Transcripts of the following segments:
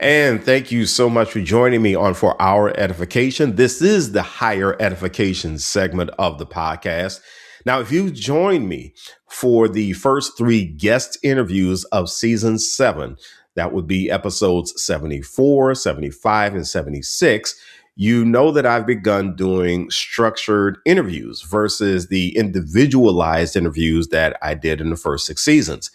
And thank you so much for joining me on For Our Edification. This is the Higher Edification segment of the podcast. Now, if you join me for the first three guest interviews of season 7, that would be episodes 74, 75, and 76, you know that I've begun doing structured interviews versus the individualized interviews that I did in the first 6 seasons.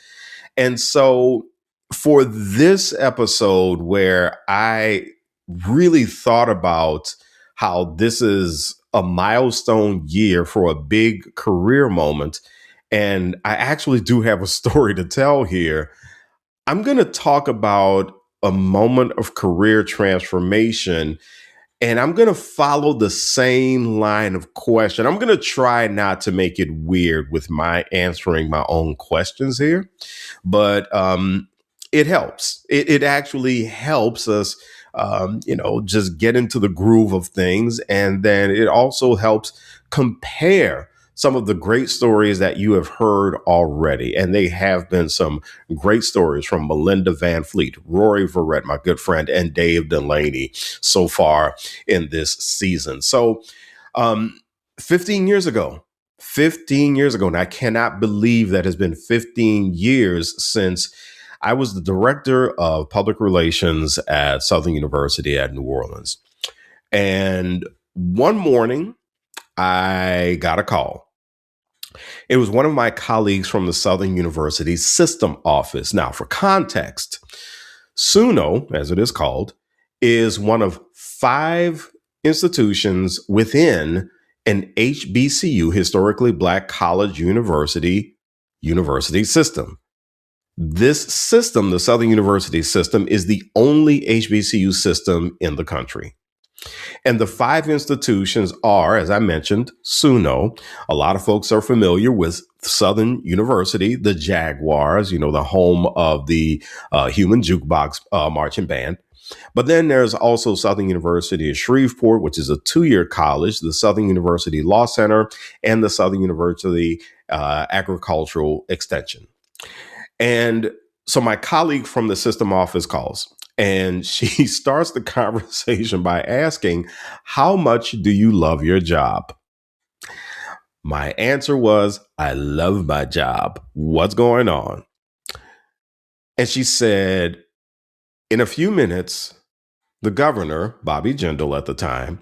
And so for this episode, where I really thought about how this is a milestone year for a big career moment, and I actually do have a story to tell here, I'm going to talk about a moment of career transformation. And I'm going to follow the same line of question. I'm going to try not to make it weird with my answering my own questions here, but it helps. It actually helps us, just get into the groove of things. And then it also helps compare some of the great stories that you have heard already. And they have been some great stories from Melinda Van Fleet, Rory Verrett, my good friend, and Dave Delaney so far in this season. So 15 years ago, and I cannot believe that has been 15 years since I was the director of public relations at Southern University at New Orleans. And one morning, I got a call. It was one of my colleagues from the Southern University system office. Now, for context, SUNO, as it is called, is one of 5 institutions within an HBCU, historically Black college university system. This system, the Southern University system, is the only HBCU system in the country. And the 5 institutions are, as I mentioned, SUNO. A lot of folks are familiar with Southern University, the Jaguars, the home of the Human Jukebox Marching Band. But then there's also Southern University of Shreveport, which is a 2-year college, the Southern University Law Center, and the Southern University Agricultural Extension. And so my colleague from the system office calls, and she starts the conversation by asking, "How much do you love your job?" My answer was, "I love my job. What's going on?" And she said, "In a few minutes, the governor, Bobby Jindal at the time,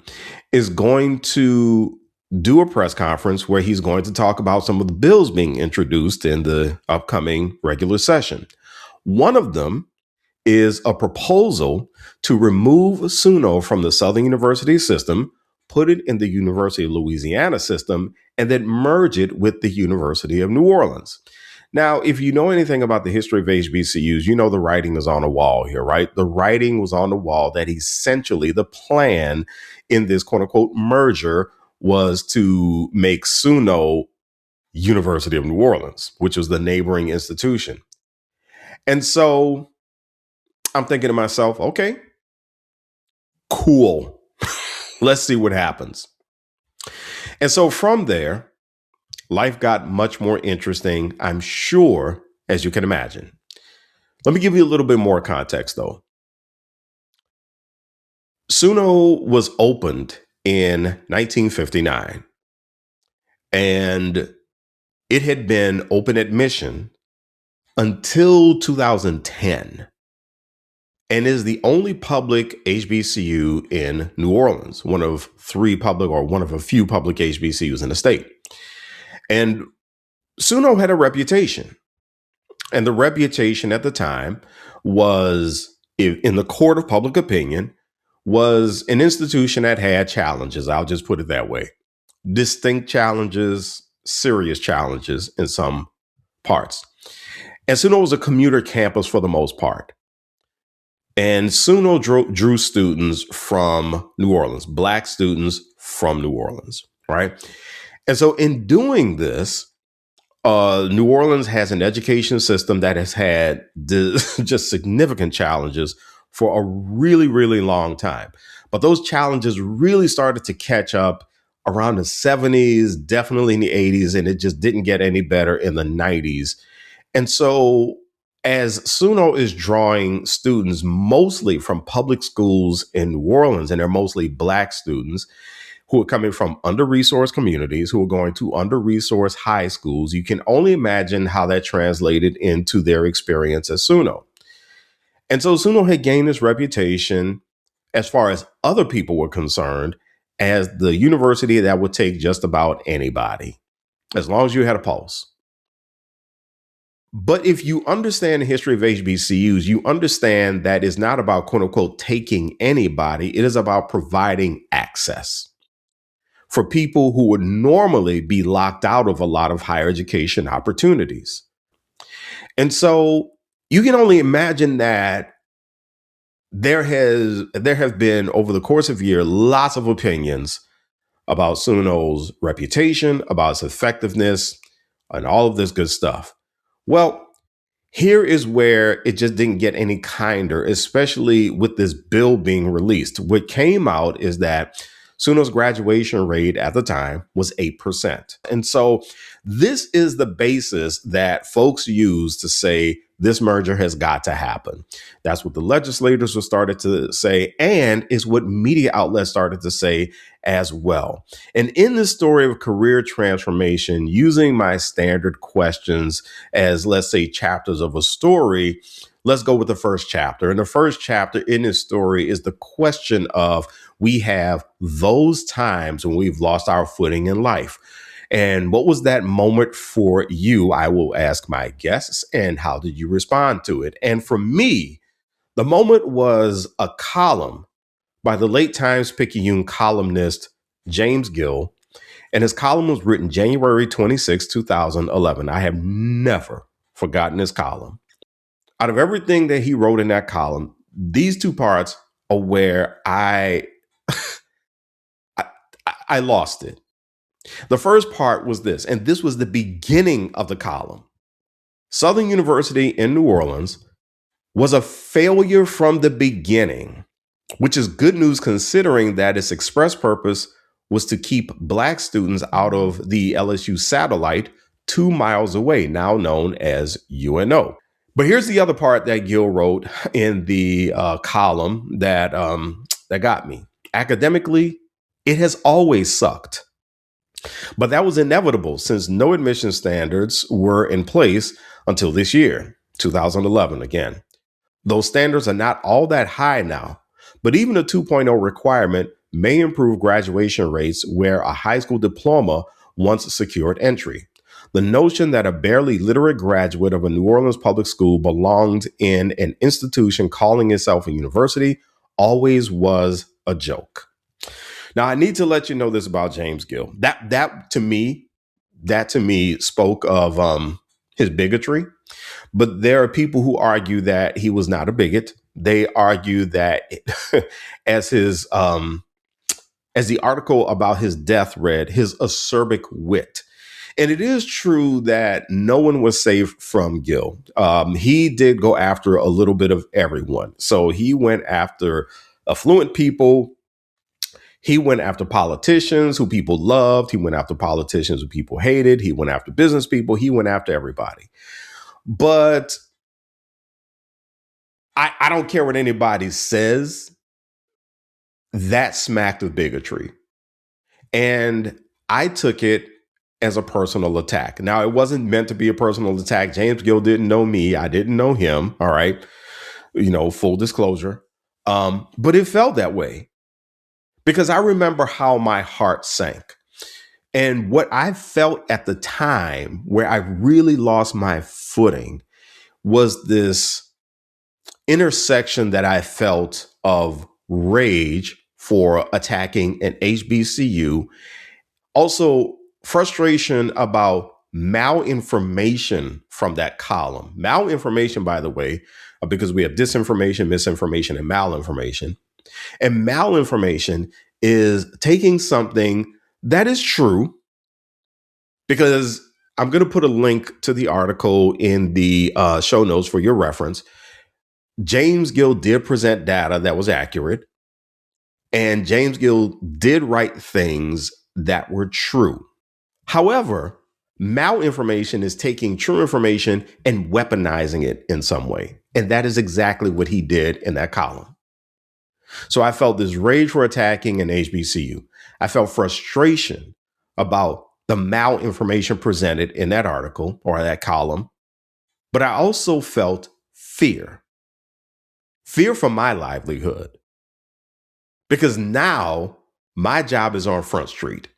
is going to do a press conference where he's going to talk about some of the bills being introduced in the upcoming regular session. One of them is a proposal to remove SUNO from the Southern University system, put it in the University of Louisiana system, and then merge it with the University of New Orleans." Now, if you know anything about the history of HBCUs, you know the writing is on the wall here, right? The writing was on the wall that essentially the plan in this quote unquote merger was to make SUNO University of New Orleans, which was the neighboring institution. And so I'm thinking to myself, okay, cool. Let's see what happens. And so from there, life got much more interesting, I'm sure, as you can imagine. Let me give you a little bit more context, though. SUNO was opened in 1959, and it had been open admission until 2010, and is the only public HBCU in New Orleans, one of 3 public, or one of a few public HBCUs in the state. And SUNO had a reputation, and the reputation at the time was, in the court of public opinion, was an institution that had challenges. I'll just put it that way. Distinct challenges, serious challenges in some parts. And SUNO was a commuter campus for the most part. And SUNO drew students from New Orleans, Black students from New Orleans, right? And so in doing this, New Orleans has an education system that has had just significant challenges for a really, really long time. But those challenges really started to catch up around the 70s, definitely in the 80s, and it just didn't get any better in the 90s. And so as SUNO is drawing students mostly from public schools in New Orleans, and they're mostly Black students who are coming from under-resourced communities, who are going to under-resourced high schools, you can only imagine how that translated into their experience at SUNO. And so SUNO had gained this reputation, as far as other people were concerned, as the university that would take just about anybody, as long as you had a pulse. But if you understand the history of HBCUs, you understand that it's not about, quote unquote, taking anybody. It is about providing access for people who would normally be locked out of a lot of higher education opportunities. And so you can only imagine that there have been, over the course of a year, lots of opinions about SUNO's reputation, about its effectiveness, and all of this good stuff. Well, here is where it just didn't get any kinder, especially with this bill being released. What came out is that SUNO's graduation rate at the time was 8%. And so this is the basis that folks use to say this merger has got to happen. That's what the legislators have started to say, and is what media outlets started to say as well. And in this story of career transformation, using my standard questions as, let's say, chapters of a story, let's go with the first chapter. And the first chapter in this story is the question of, we have those times when we've lost our footing in life. And what was that moment for you? I will ask my guests, and how did you respond to it? And for me, the moment was a column by the late Times-Picayune columnist James Gill. And his column was written January 26, 2011. I have never forgotten his column. Out of everything that he wrote in that column, these two parts are where I lost it. The first part was this, and this was the beginning of the column. Southern University in New Orleans was a failure from the beginning, which is good news considering that its express purpose was to keep Black students out of the LSU satellite 2 miles away, now known as UNO. But here's the other part that Gill wrote in the column that got me. Academically, it has always sucked. But that was inevitable since no admission standards were in place until this year, 2011 again. Those standards are not all that high now, but even a 2.0 requirement may improve graduation rates where a high school diploma once secured entry. The notion that a barely literate graduate of a New Orleans public school belonged in an institution calling itself a university always was a joke. Now, I need to let you know this about James Gill. That to me spoke of his bigotry. But there are people who argue that he was not a bigot. They argue that, as his as the article about his death read, his acerbic wit. And it is true that no one was safe from Gill. He did go after a little bit of everyone. So he went after affluent people. He went after politicians who people loved. He went after politicians who people hated. He went after business people. He went after everybody. But I don't care what anybody says. That smacked of bigotry. And I took it as a personal attack. Now, it wasn't meant to be a personal attack. James Gill didn't know me. I didn't know him. All right. Full disclosure. But it felt that way because I remember how my heart sank. And what I felt at the time where I really lost my footing was this intersection that I felt of rage for attacking an HBCU. Also, frustration about malinformation from that column. Malinformation, by the way, because we have disinformation, misinformation, and malinformation. And malinformation is taking something that is true, because I'm going to put a link to the article in the show notes for your reference. James Gill did present data that was accurate, and James Gill did write things that were true. However, Malinformation is taking true information and weaponizing it in some way. And that is exactly what he did in that column. So I felt this rage for attacking an HBCU. I felt frustration about the malinformation presented in that article or that column. But I also felt fear for my livelihood, because now my job is on Front Street.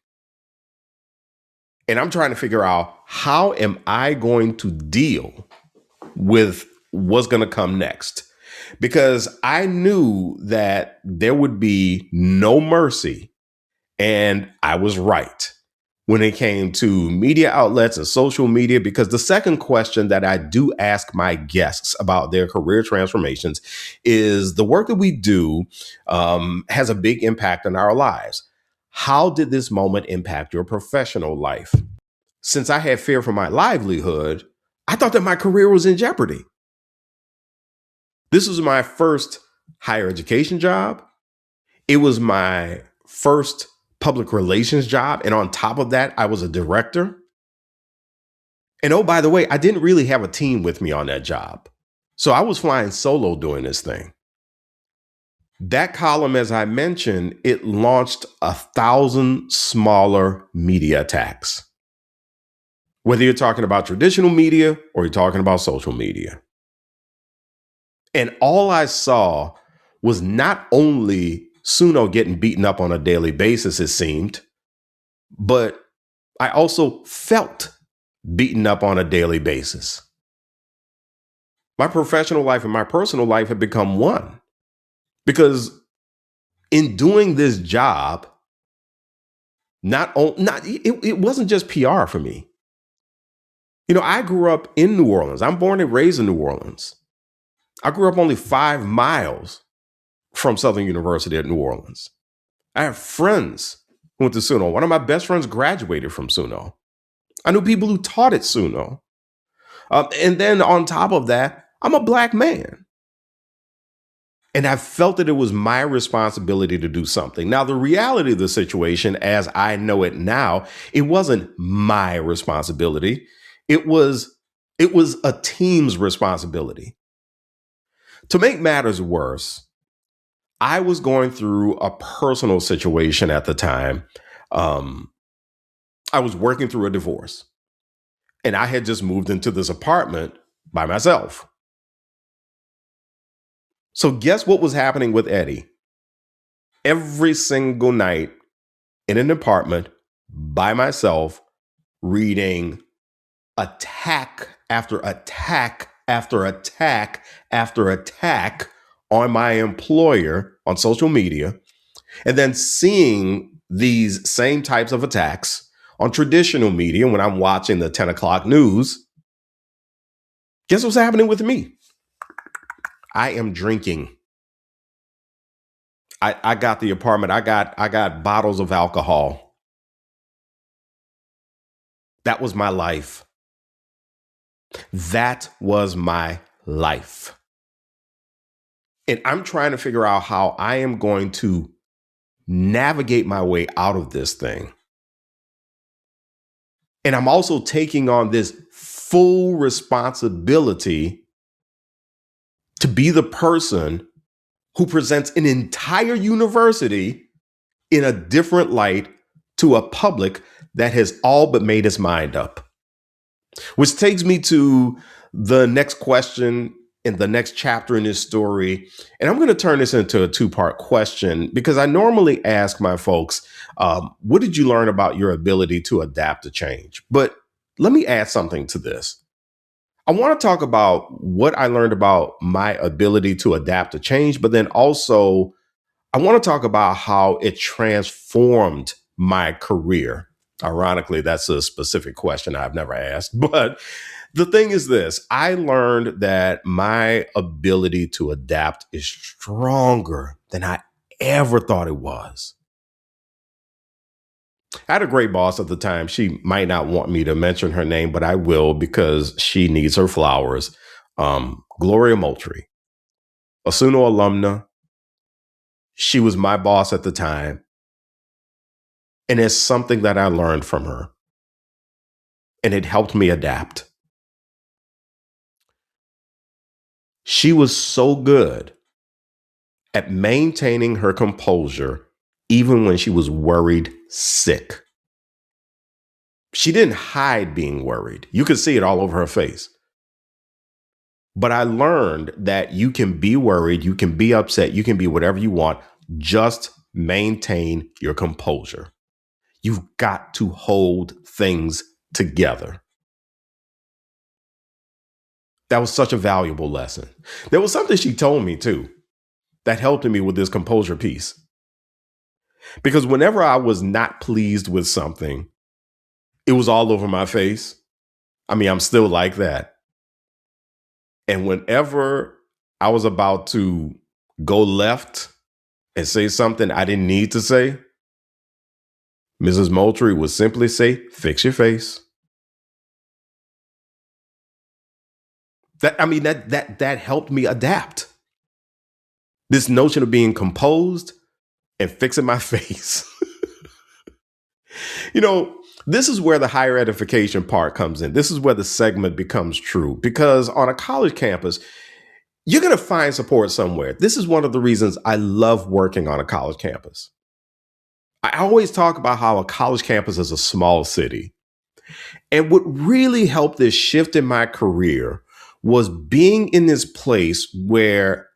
And I'm trying to figure out, how am I going to deal with what's going to come next? Because I knew that there would be no mercy. And I was right when it came to media outlets and social media, because the second question that I do ask my guests about their career transformations is, the work that we do has a big impact on our lives. How did this moment impact your professional life? Since I had fear for my livelihood, I thought that my career was in jeopardy. This was my first higher education job. It was my first public relations job. And on top of that, I was a director. And oh, by the way, I didn't really have a team with me on that job. So I was flying solo doing this thing. That column, as I mentioned, it launched 1,000 smaller media attacks. Whether you're talking about traditional media or you're talking about social media. And all I saw was not only SUNO getting beaten up on a daily basis, it seemed, but I also felt beaten up on a daily basis. My professional life and my personal life had become one, because in doing this job, it wasn't just PR for me. You know, I grew up in New Orleans. I'm born and raised in New Orleans. I grew up only 5 miles from Southern University at New Orleans. I have friends who went to SUNO. One of my best friends graduated from SUNO. I knew people who taught at SUNO. And then on top of that, I'm a Black man. And I felt that it was my responsibility to do something. Now, the reality of the situation, as I know it now, it wasn't my responsibility. It was a team's responsibility. To make matters worse, I was going through a personal situation at the time. I was working through a divorce, and I had just moved into this apartment by myself. So guess what was happening with Eddie? Every single night in an apartment by myself, reading attack after attack after attack after attack on my employer on social media, and then seeing these same types of attacks on traditional media when I'm watching the 10 o'clock news. Guess what's happening with me? I am drinking. I got the apartment. I got bottles of alcohol. That was my life. That was my life. And I'm trying to figure out how I am going to navigate my way out of this thing. And I'm also taking on this full responsibility to be the person who presents an entire university in a different light to a public that has all but made its mind up. Which takes me to the next question in the next chapter in this story. And I'm going to turn this into a 2-part question, because I normally ask my folks, what did you learn about your ability to adapt to change? But let me add something to this. I want to talk about what I learned about my ability to adapt to change, but then also I want to talk about how it transformed my career. Ironically, that's a specific question I've never asked. But the thing is this: I learned that my ability to adapt is stronger than I ever thought it was. I had a great boss at the time. She might not want me to mention her name, but I will, because she needs her flowers. Gloria Moultrie, a SUNO alumna. She was my boss at the time. And it's something that I learned from her. and it helped me adapt. She was so good at maintaining her composure, even when she was worried sick. She didn't hide being worried. You could see it all over her face. But I learned that you can be worried, you can be upset, you can be whatever you want. Just maintain your composure. You've got to hold things together. That was such a valuable lesson. There was something she told me too that helped me with this composure piece. Because whenever I was not pleased with something, it was all over my face. I mean, I'm still like that. And whenever I was about to go left and say something I didn't need to say, Mrs. Moultrie would simply say, "Fix your face." That helped me adapt. This notion of being composed and fixing my face. You know, this is where the higher edification part comes in. This is where the segment becomes true, because on a college campus, you're going to find support somewhere. This is one of the reasons I love working on a college campus. I always talk about how a college campus is a small city. And what really helped this shift in my career was being in this place where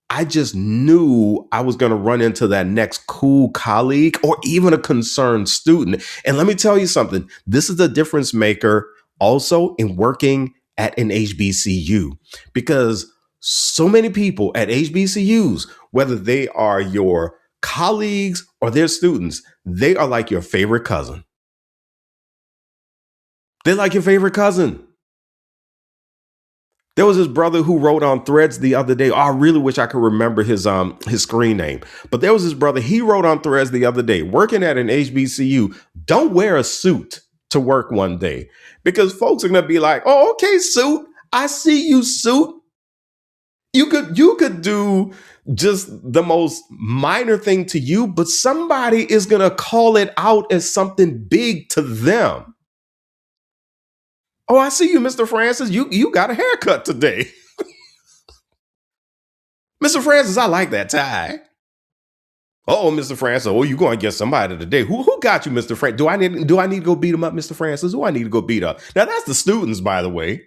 I just knew I was going to run into that next cool colleague or even a concerned student. And let me tell you something, this is the difference maker also in working at an HBCU, because so many people at HBCUs, whether they are your colleagues or their students, they are like your favorite cousin. They're like your favorite cousin. There was this brother who wrote on Threads the other day. Oh, I really wish I could remember his screen name. But there was this brother, he wrote on Threads the other day, working at an HBCU, don't wear a suit to work one day, because folks are going to be like, "Oh, okay, suit. I see you, suit." You could do just the most minor thing to you, but somebody is going to call it out as something big to them. "Oh, I see you, Mr. Francis. You got a haircut today." "Mr. Francis, I like that tie." "Oh, Mr. Francis, oh, you going to get somebody today. Who got you, Mr. Francis? Do I need to go beat him up, Mr. Francis? Who I need to go beat up?" Now, that's the students, by the way.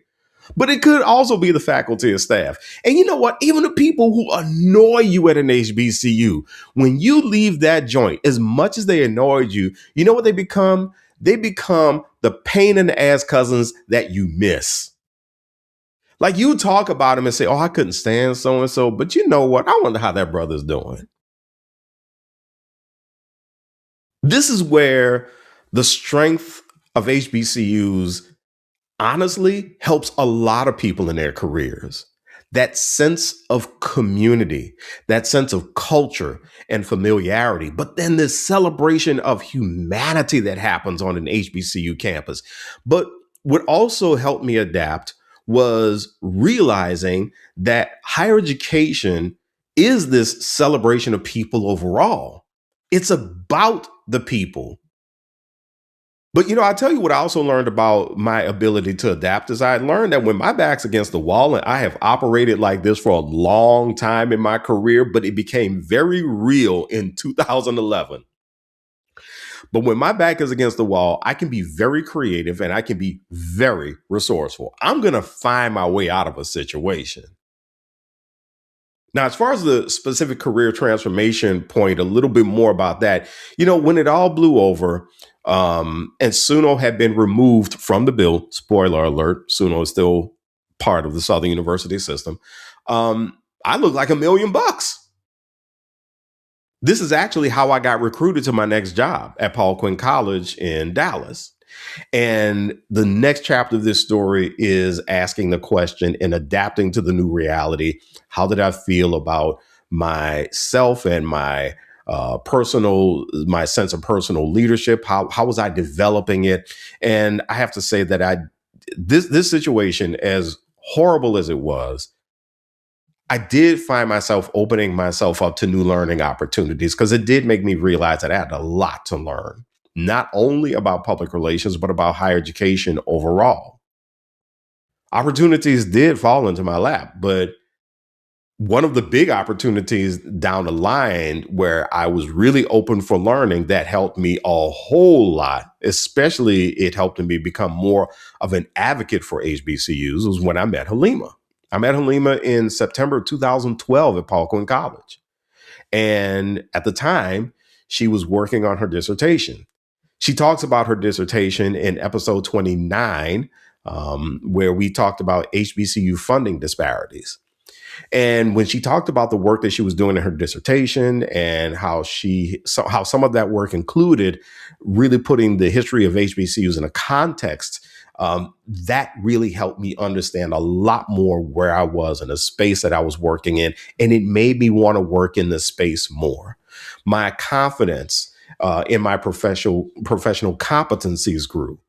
But it could also be the faculty and staff. And you know what? Even the people who annoy you at an HBCU, when you leave that joint, as much as they annoyed you, you know what they become? They become the pain in the ass cousins that you miss. Like, you talk about them and say, "Oh, I couldn't stand so and so, but you know what? I wonder how that brother's doing." This is where the strength of HBCUs honestly helps a lot of people in their careers. That sense of community, that sense of culture and familiarity, but then this celebration of humanity that happens on an HBCU campus. But what also helped me adapt was realizing that higher education is this celebration of people overall. It's about the people. But, you know, I'll tell you what I also learned about my ability to adapt is I learned that when my back's against the wall, and I have operated like this for a long time in my career, but it became very real in 2011. But when my back is against the wall, I can be very creative and I can be very resourceful. I'm going to find my way out of a situation. Now, as far as the specific career transformation point, a little bit more about that. You know, when it all blew over, and SUNO had been removed from the bill, spoiler alert, SUNO is still part of the Southern University system. I looked like $1,000,000. This is actually how I got recruited to my next job at Paul Quinn College in Dallas. And the next chapter of this story is asking the question and adapting to the new reality. How did I feel about myself and my sense of personal leadership? How was I developing it? And I have to say that this situation, as horrible as it was, I did find myself opening myself up to new learning opportunities, because it did make me realize that I had a lot to learn. not only about public relations, but about higher education overall. Opportunities did fall into my lap, but one of the big opportunities down the line where I was really open for learning that helped me a whole lot, especially it helped me become more of an advocate for HBCUs, was when I met Halima. I met Halima in September of 2012 at Paul Quinn College. And at the time, she was working on her dissertation. She talks about her dissertation in episode 29, where we talked about HBCU funding disparities. And when she talked about the work that she was doing in her dissertation and how some of that work included really putting the history of HBCUs in a context, that really helped me understand a lot more where I was in the space that I was working in. And it made me want to work in the space more. My confidence in my professional competencies grew.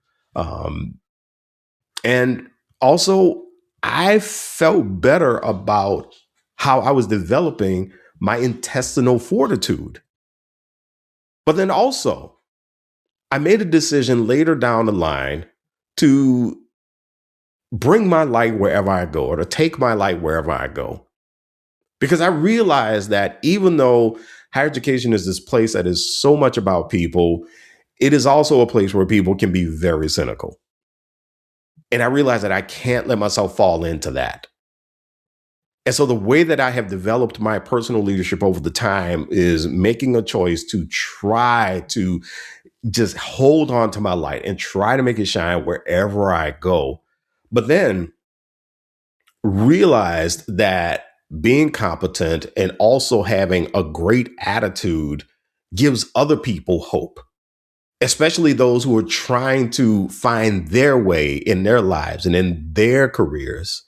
And also, I felt better about how I was developing my intestinal fortitude. But then also, I made a decision later down the line to bring my light wherever I go, or to take my light wherever I go. Because I realized that even though higher education is this place that is so much about people, it is also a place where people can be very cynical. And I realized that I can't let myself fall into that. And so the way that I have developed my personal leadership over the time is making a choice to try to just hold on to my light and try to make it shine wherever I go. But then realized that being competent and also having a great attitude gives other people hope, especially those who are trying to find their way in their lives and in their careers.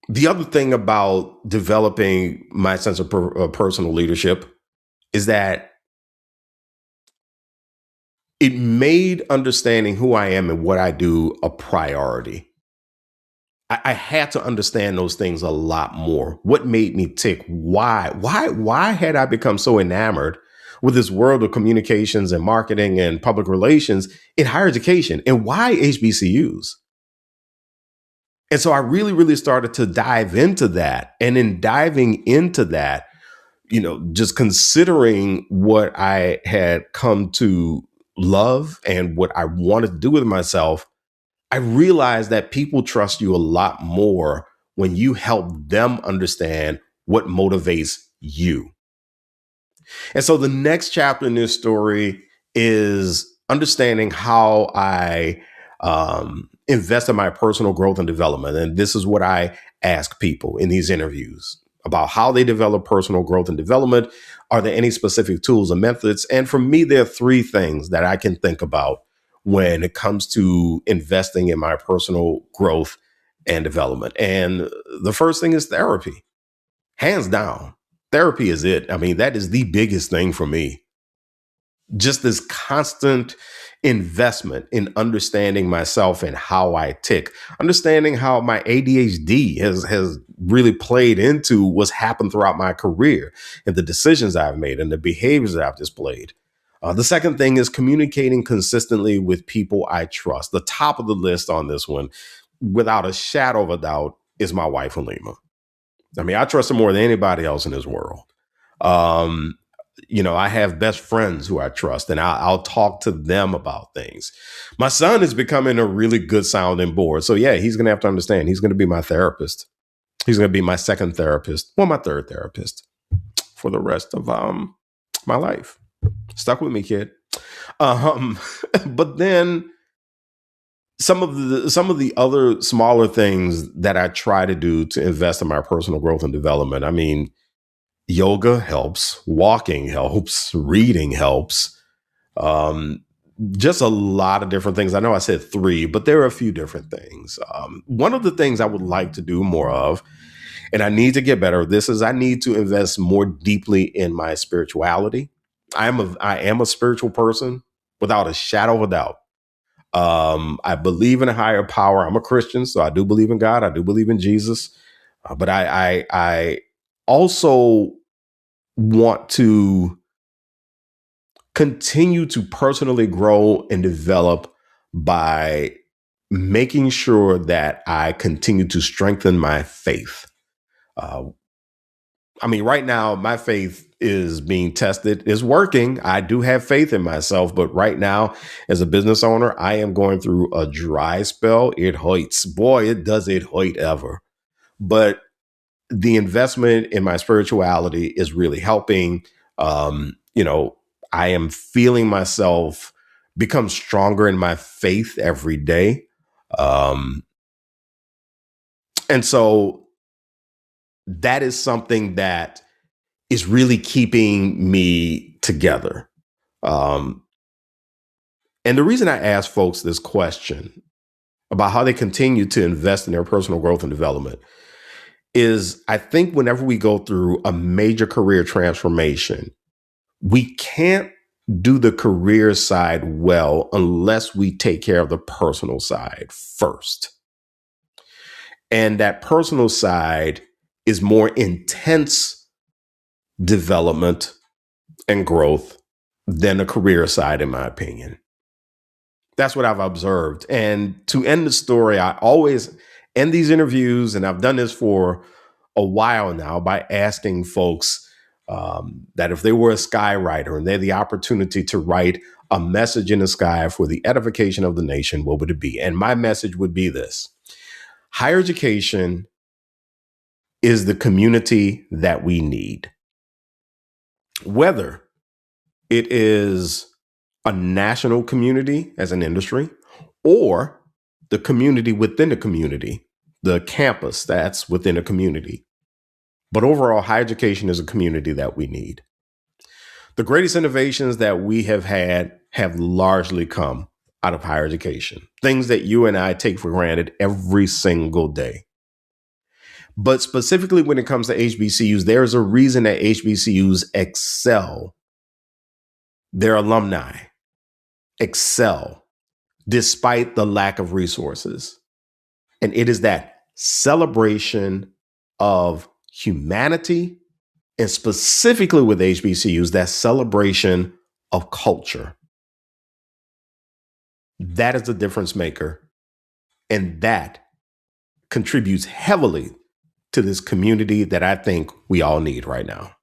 The other thing about developing my sense of personal leadership is that it made understanding who I am and what I do a priority. I had to understand those things a lot more. What made me tick? Why had I become so enamored with this world of communications and marketing and public relations in higher education? And why HBCUs? And so I really, really started to dive into that. And in diving into that, just considering what I had come to love and what I wanted to do with myself, I realized that people trust you a lot more when you help them understand what motivates you. And so the next chapter in this story is understanding how I invest in my personal growth and development. And this is what I ask people in these interviews about how they develop personal growth and development. Are there any specific tools or methods? And for me, there are three things that I can think about when it comes to investing in my personal growth and development. And the first thing is therapy. Hands down, therapy is it. I mean, that is the biggest thing for me. Just this constant investment in understanding myself and how I tick, understanding how my ADHD has really played into what's happened throughout my career and the decisions I've made and the behaviors that I've displayed. The second thing is communicating consistently with people I trust. The top of the list on this one, without a shadow of a doubt, is my wife, Halima. I mean, I trust her more than anybody else in this world. I have best friends who I trust, and I'll talk to them about things. My son is becoming a really good sounding board. So yeah, he's going to have to understand. He's going to be my therapist. He's going to be my second therapist. Well, my third therapist for the rest of my life. Stuck with me, kid. But then some of the other smaller things that I try to do to invest in my personal growth and development. I mean, yoga helps, walking helps, reading helps. Just a lot of different things. I know I said three, but there are a few different things. One of the things I would like to do more of, and I need to get better at this, is I need to invest more deeply in my spirituality. I am a spiritual person without a shadow of a doubt. I believe in a higher power. I'm a Christian, so I do believe in God. I do believe in Jesus. But I also want to continue to personally grow and develop by making sure that I continue to strengthen my faith. Uh, right now, my faith is being tested, is working. I do have faith in myself, but right now, as a business owner, I am going through a dry spell. It hurts. Boy, it does it hurt ever. But the investment in my spirituality is really helping. I am feeling myself become stronger in my faith every day. And so that is something that is really keeping me together. And the reason I ask folks this question about how they continue to invest in their personal growth and development is I think whenever we go through a major career transformation, we can't do the career side well unless we take care of the personal side first. And that personal side is more intense development and growth than the career side, in my opinion. That's what I've observed. And to end the story, I always end these interviews, and I've done this for a while now, by asking folks that if they were a skywriter and they had the opportunity to write a message in the sky for the edification of the nation, what would it be? And my message would be this: higher education is the community that we need. Whether it is a national community as an industry, or the community within the community, the campus that's within a community. But overall, higher education is a community that we need. The greatest innovations that we have had have largely come out of higher education, things that you and I take for granted every single day. But specifically when it comes to HBCUs, there's a reason that HBCUs excel. Their alumni excel despite the lack of resources. And it is that celebration of humanity, and specifically with HBCUs, that celebration of culture. That is the difference maker. And that contributes heavily to this community that I think we all need right now.